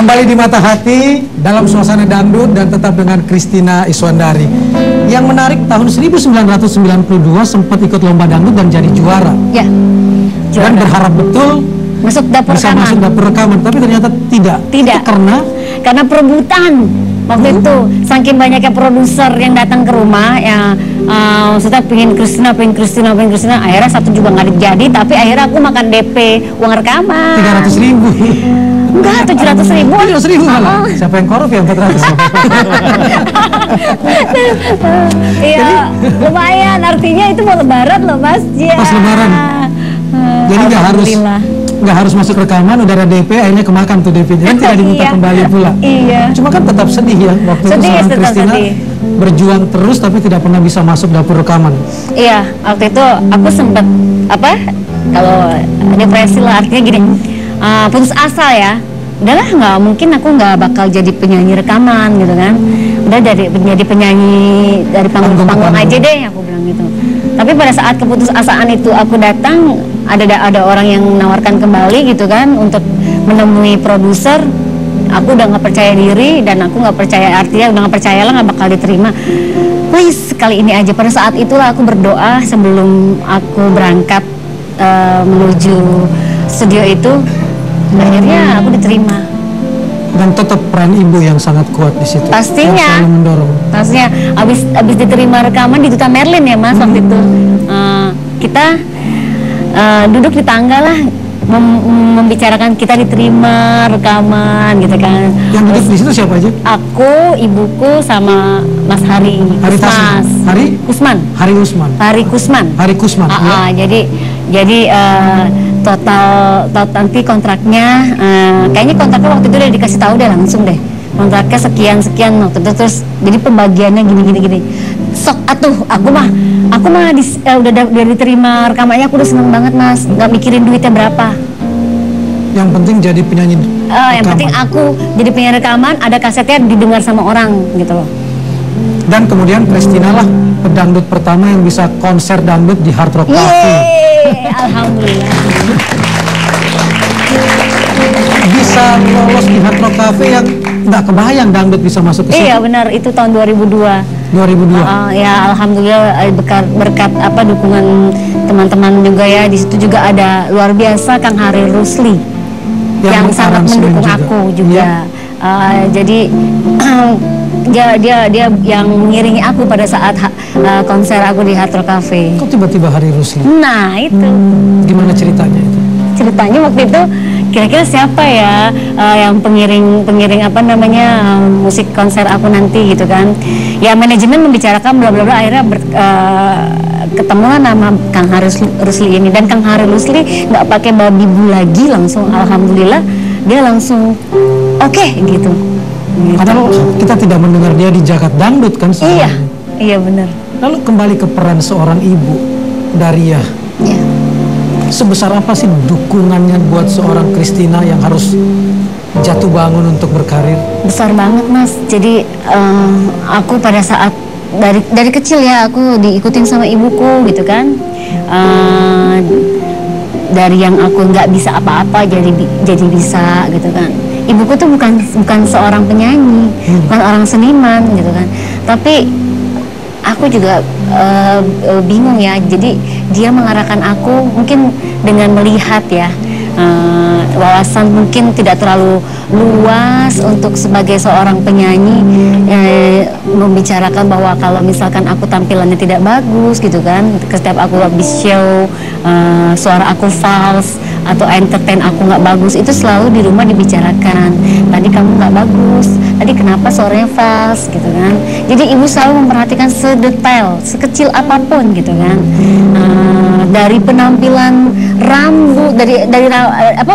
Kembali di Mata Hati dalam suasana dangdut dan tetap dengan Christina Iswandari. Yang menarik, tahun 1992 sempat ikut lomba dangdut dan jadi juara. Ya, juara. Dan berharap betul masuk dapur bisa rekaman. masuk dapur rekaman, tapi ternyata tidak. Tidak. Itu karena perebutan. Waktu itu saking banyaknya produser yang datang ke rumah, ya maksudnya pengen Christina, akhirnya satu juga nggak jadi, tapi akhirnya aku makan DP uang rekaman 300.000. Enggak, 700.000. 700.000 malah. Siapa yang korup ya 400? Iya, lumayan. Artinya itu mau lebaran loh, Mas. Ya. Pas lebaran. Jadi nggak harus masuk rekaman, udah ada DP, akhirnya kemakan tuh DP-nya, kan tidak diminta kembali pula. Iya. Cuma kan tetap sedih ya, waktu itu seorang Christina berjuang terus tapi tidak pernah bisa masuk dapur rekaman. Iya, waktu itu aku sempat kalau depresi lah, artinya gini, putus asa ya. Udahlah, nggak mungkin aku nggak bakal jadi penyanyi rekaman gitu kan. Udah jadi penyanyi dari panggung ke panggung aja deh, aku bilang gitu. Tapi pada saat keputusasaan itu aku datang, ada orang yang menawarkan kembali gitu kan untuk menemui produser. Aku udah nggak percaya diri dan aku nggak percaya, artinya udah nggak percaya lah nggak bakal diterima. Please, kali ini aja. Pada saat itulah aku berdoa sebelum aku berangkat menuju studio itu. Akhirnya aku diterima. Dan tetap peran ibu yang sangat kuat di situ. Pastinya. Yang selalu mendorong. Pastinya. Abis diterima rekaman di Duta Merlin ya Mas waktu itu. Kita duduk di tangga lah, membicarakan kita diterima rekaman gitu kan. Yang duduk di situ siapa aja? Aku, ibuku, sama Mas Hari Kusman. Hari Kusman. Ya. Jadi total nanti kontraknya, kayaknya kontraknya waktu itu udah dikasih tahu deh langsung deh. Kontraknya sekian waktu itu, terus jadi pembagiannya gini. Sok atuh, aku mah udah diterima rekamannya, aku udah seneng banget Mas, nggak mikirin duitnya berapa. Yang penting jadi penyanyi yang penting aku jadi penyanyi rekaman, ada kasetnya didengar sama orang gitu loh. Dan kemudian Christina lah pedangdut pertama yang bisa konser dangdut di Hard Rock Cafe. Alhamdulillah. Bisa lolos di Hard Rock Cafe yang nggak kebayang dangdut bisa masuk ke situ. Iya benar, itu tahun 2002. Ya alhamdulillah berkat dukungan teman-teman juga ya. Di situ juga ada luar biasa Kang Hari Rusli yang sangat mendukung aku juga. Jadi dia yang mengiringi aku pada saat konser aku di Hard Rock Cafe. Kok tiba-tiba Hari Rusli? Nah itu. Gimana ceritanya itu? Ceritanya waktu itu kira-kira siapa ya yang pengiring musik konser aku nanti gitu kan. Ya manajemen membicarakan bla bla bla, akhirnya ketemulah nama Kang Hari Rusli ini, dan Kang Hari Rusli nggak pakai babi bu lagi, langsung alhamdulillah dia langsung oke gitu. Karena kita tidak mendengar dia di jagat dangdut kan sebenarnya. Iya benar. Lalu kembali ke peran seorang ibu, Daria. Iya. Sebesar apa sih dukungannya buat seorang Christina yang harus jatuh bangun untuk berkarir? Besar banget Mas. Jadi aku pada saat dari kecil ya aku diikutin sama ibuku gitu kan. Dari yang aku nggak bisa apa-apa jadi bisa gitu kan. Ibuku tuh bukan seorang penyanyi, bukan orang seniman gitu kan. Tapi aku juga bingung ya. Jadi dia mengarahkan aku mungkin dengan melihat ya wawasan mungkin tidak terlalu luas untuk sebagai seorang penyanyi, membicarakan bahwa kalau misalkan aku tampilannya tidak bagus gitu kan, setiap aku habis show suara aku false atau entertain aku nggak bagus, itu selalu di rumah dibicarakan, tadi kamu nggak bagus, tadi kenapa suaranya false gitu kan. Jadi ibu selalu memperhatikan sedetail, sekecil apapun gitu kan. Dari penampilan rambut, dari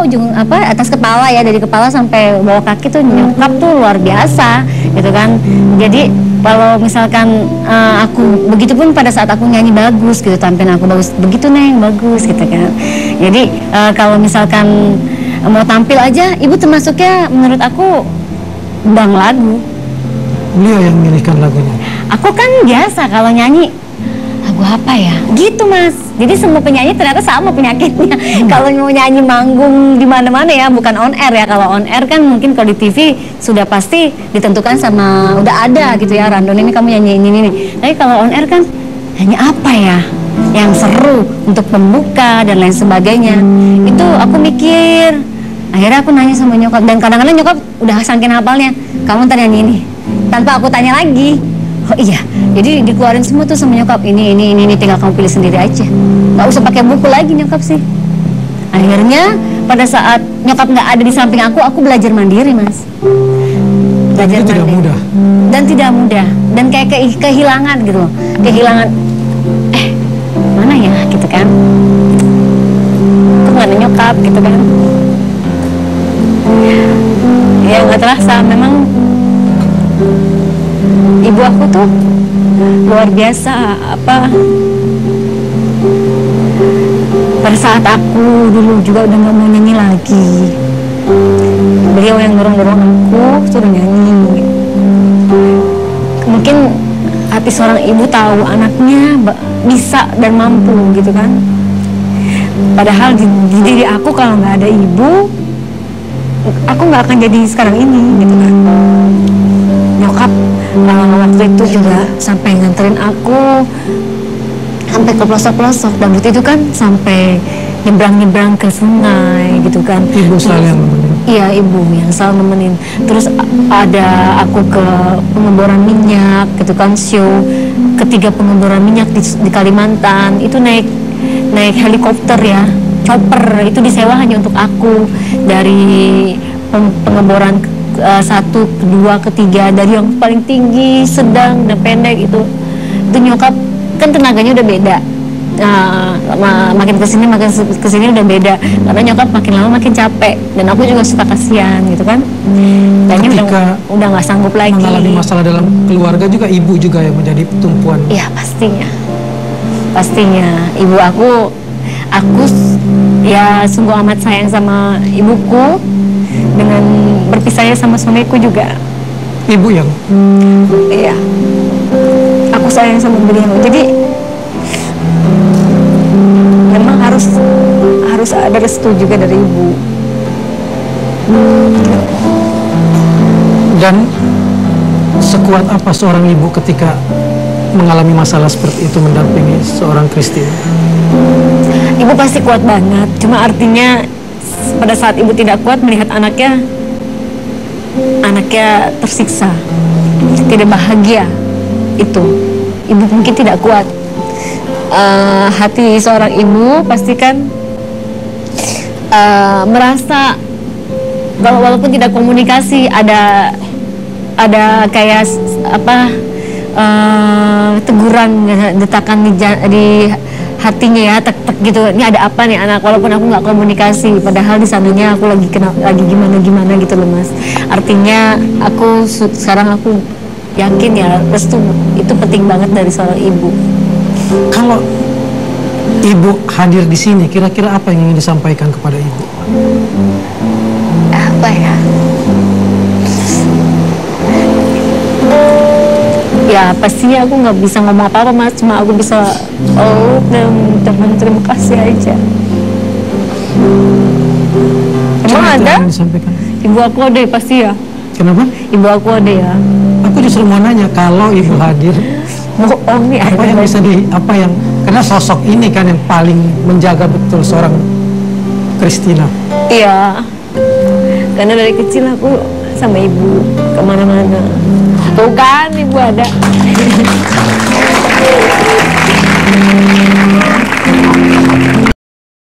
ujung atas kepala ya, dari kepala sampai bawah kaki tuh nyokap tuh luar biasa gitu kan. Jadi kalau misalkan aku begitupun pada saat aku nyanyi bagus gitu, tampilan aku bagus, begitu Neng bagus gitu kan. Jadi kalau misalkan mau tampil aja, ibu termasuknya menurut aku bang lagu. Beliau yang memilihkan lagunya. Aku kan biasa kalau nyanyi lagu lagu apa ya? Gitu Mas. Jadi semua penyanyi ternyata sama penyakitnya. Kalau mau nyanyi manggung di mana-mana ya, bukan on air ya. Kalau on air kan mungkin kalau di TV sudah pasti ditentukan sama udah ada gitu ya. Random ini kamu nyanyi ini. Tapi kalau on air kan nyanyi apa ya? Yang seru untuk pembuka dan lain sebagainya. Itu aku mikir. Akhirnya aku nanya sama nyokap, dan kadang-kadang nyokap udah saking hafalnya, kamu ntar nyanyi ini, tanpa aku tanya lagi. Oh iya, jadi dikeluarin semua tuh sama nyokap, ini, tinggal kamu pilih sendiri aja. Nggak usah pakai buku lagi nyokap sih. Akhirnya pada saat nyokap nggak ada di samping aku belajar mandiri Mas. Belajar itu mandiri. tidak mudah. Dan tidak mudah, dan kayak kehilangan gitu loh. Kehilangan, mana ya gitu kan. Kok nggak ada nyokap gitu kan. Ya nggak terasa, memang ibu aku tuh luar biasa. Pada saat aku dulu juga udah nggak mau nyanyi lagi, beliau yang dorong-dorong aku suruh nyanyi. Mungkin hati seorang ibu tahu anaknya bisa dan mampu gitu kan. Padahal di diri aku kalau nggak ada ibu, aku nggak akan jadi sekarang ini gitu kan. Nyokap waktu itu juga sampai nganterin aku sampai ke pelosok-pelosok, dan waktu itu kan sampai nyebrang-nyebrang ke sungai gitu kan. Ibu selalu yang nemenin. Iya, ibu yang selalu nemenin. Terus ada aku ke pengeboran minyak gitu kan, show ketiga pengeboran minyak di Kalimantan. Itu naik helikopter ya, chopper, itu disewa hanya untuk aku. Dari pengeboran 1, 2, 3, dari yang paling tinggi, sedang, dan pendek itu nyokap kan tenaganya udah beda. Makin kesini udah beda, karena nyokap makin lama makin capek, dan aku juga suka kasihan gitu kan. Kayaknya udah nggak sanggup lagi. Mengalami masalah dalam keluarga juga, ibu juga yang menjadi tumpuan. Iya, pastinya ibu aku ya sungguh amat sayang sama ibuku, dengan berpisahnya sama suamiku juga. Ibu yang Iya, aku sayang sama beliau. Jadi memang harus ada restu juga dari ibu. Dan sekuat apa seorang ibu ketika mengalami masalah seperti itu mendampingi seorang Christine? Ibu pasti kuat banget. Cuma artinya pada saat ibu tidak kuat melihat anaknya tersiksa, tidak bahagia, itu ibu mungkin tidak kuat. Hati seorang ibu pastikan merasa walaupun tidak komunikasi, ada kayak teguran, detakan di hatinya ya, tek-tek gitu. Ini ada apa nih anak, walaupun aku nggak komunikasi, padahal di sananya aku lagi gimana gitu loh Mas. Artinya sekarang aku yakin ya, restu itu penting banget dari seorang ibu. Kalau ibu hadir di sini, kira-kira apa yang ingin disampaikan kepada ibu? Apa ya? Ya pastinya aku nggak bisa ngomong apa-apa Mas, cuma aku bisa teman terima kasih aja. Emang ada? Ibu aku ada pasti ya. Kenapa? Ibu aku ada ya. Aku justru mau nanya, kalau ibu hadir, Bohong nih. apa yang bisa karena sosok ini kan yang paling menjaga betul seorang Christina. Iya, karena dari kecil aku sama ibu kemana-mana. Tuh kan ibu ada.